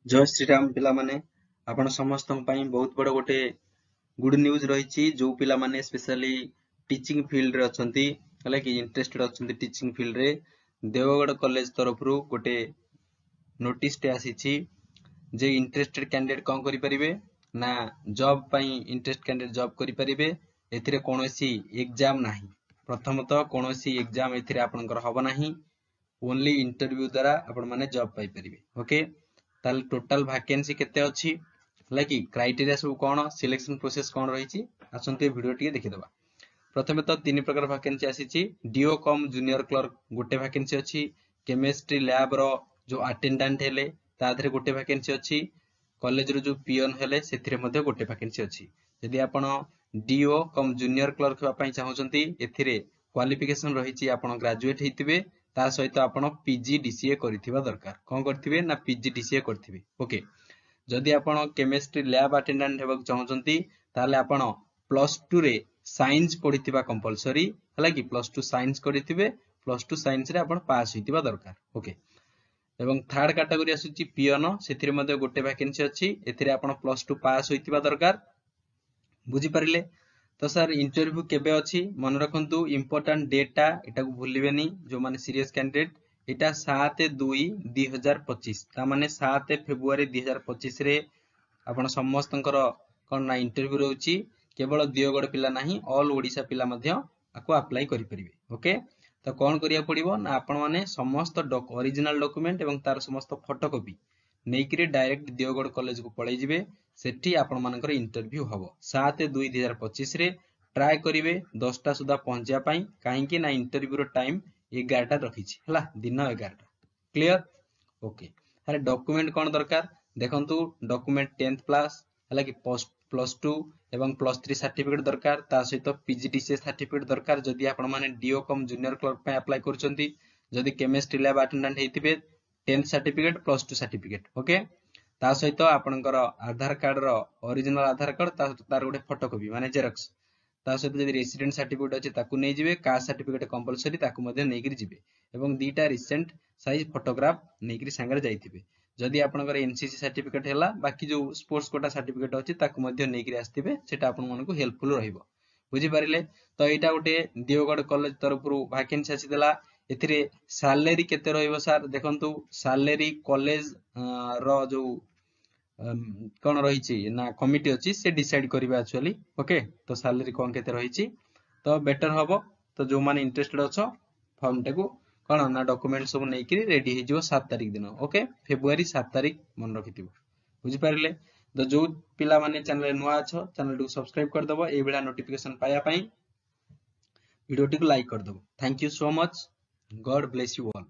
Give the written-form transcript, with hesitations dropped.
जय श्रीराम पिला माने आपण समस्त बहुत बड़ गोटे गुड न्यूज रही जो पिला माने स्पेशली टीचिंग फील्ड रे अछंती हला कि इंटरेस्टेड अछंती टीचिंग फील्ड रे देवगढ़ कॉलेज तरफ रु गोटे नोटिस टे आसीछि जे इंटरेस्टेड कैंडिडेट कोन करि परिबे ना जॉब पई इंटरेस्ट कैंडिडेट जॉब करि परिबे एथिरे कोनोसी एग्जाम नाही प्रथमतः कोनोसी एग्जाम एथिरे आपनकर हबो नाही ओनली इंटरव्यू द्वारा आपण माने जॉब पाई परिबे ओके ताल टोटल वैकेंसी केते अछि लाकी क्राइटेरिया सब कोन सिलेक्शन प्रोसेस कोन रहिछि आसंते वीडियो टिके देखि दबा प्रथमे तो तीन प्रकार वैकेंसी आसीछि डीओ कम जूनियर क्लर्क गोटे वैकेंसी अछि केमिस्ट्री लैब रो जो अटेंडेंट हेले ता धरे गोटे वैकेंसी अछि कॉलेज रो जो पियन हेले सेथिरे मध्ये गोटे वैकेंसी अछि यदि आपण डीओ कम जूनियर क्लर्क होबा पई चाहउछंती एथिरे क्वालिफिकेशन रहिछि आपण ग्रेजुएट हेतिबे ता सहित आपण पीजीडीसीए करथिबा दरकार कोन करथिबे ना पीजीडीसीए करथिबे ओके जदि आपण केमिस्ट्री लैब अटेंडेंट हेबा चाहउछंती ताले आपण +2 रे साइंस पढिथिबा कंपलसरी हला कि +2 साइंस करथिबे +2 साइंस रे आपण पास होइतिबा दरकार ओके एवं थर्ड कैटेगरी आसुची पियन सेथिरे मध्ये गोटे वैकेंसी अछि एथिरे आपण +2 पास होइतिबा दरकार बुझी परिले तो सर इंटरव्यू केबे अछि मन रखंतु इंपोर्टेंट डेटा एटा को भूलिबेनी जो माने सीरियस कैंडिडेट एटा 7/2/2025 ता माने 7 फेब्रुआरी 2025 रे आपण समस्तंकर कोन ना इंटरव्यू रहउची केवल दियोगड़ पिला नाही ऑल ओडिसा पिला मध्ये आको अप्लाई करि परिबे ओके तो कोन करिया पड़िबो ना आपण माने समस्त ओरिजिनल डॉक्यूमेंट एवं तार समस्त फोटोकॉपी नेइकरी डायरेक्ट दियोगड़ कॉलेज को पळै जिवे सेठी आपण मानकर इंटरव्यू हबो 7/2/2025 रे ट्राई करिवे 10टा सुधा पहुंचिया पई काहे कि ना इंटरव्यू रो टाइम 11टा रखिछि हला दिन 11टा क्लियर ओके हरे डॉक्यूमेंट कोन दरकार देखंतु डॉक्यूमेंट 10th क्लास हला कि +2 एवं +3 सर्टिफिकेट दरकार ता सहित पीजीडीसीए सर्टिफिकेट दरकार जदि आपण माने डीओ कम जूनियर क्लर्क पे अप्लाई करचंती जदि केमिस्ट्री लैब अटेंडेंट हेतिबे 10th सर्टिफिकेट +2 सर्टिफिकेट ओके ता सहित आपनकर आधार कार्ड रो ओरिजिनल आधार कार्ड तार गोटे फोटोकॉपी माने जेरॉक्स ता सहित जदि रेसिडेंट सर्टिफिकेट अछि ताकू नै जिवे कास्ट सर्टिफिकेट कंपलसरी ताकू मध्ये नै करी जिवे एवं दीटा रिसेंट साइज फोटोग्राफ नै करी संगे जाइथिबे जदि आपनकर एनसीसी सर्टिफिकेट हैला बाकी जो स्पोर्ट्स कोटा सर्टिफिकेट अछि ताकू मध्ये नै करी आस्थिबे सेटा आपन मानको हेल्पफुल रहिबो बुझी पारिले तो एटा गोटे दियोगड़ कॉलेज तरफ रु वैकेंसी आसी देला एथिरे सैलरी केते रहइबो सर देखंतु सैलरी कॉलेज रो जो कोन रहिछि ना कमिटी अछि से डिसाइड करबा एक्चुअली ओके तो सैलरी कोन केते रहिछि तो बेटर हबो तो जो माने इंटरेस्टेड अछो फॉर्म टेको कोन ना डॉक्यूमेंट सब नै करी रेडी हे जिवो 7 तारिख दिन ओके फेब्रुआरी 7 तारिख मन रखितिबो बुझी पारिले तो जो पिला माने चैनल नुआ अछो चैनल को सब्सक्राइब कर दबो ए बेला नोटिफिकेशन पाया पई वीडियो टी को लाइक कर दबो thank you so much God bless you all.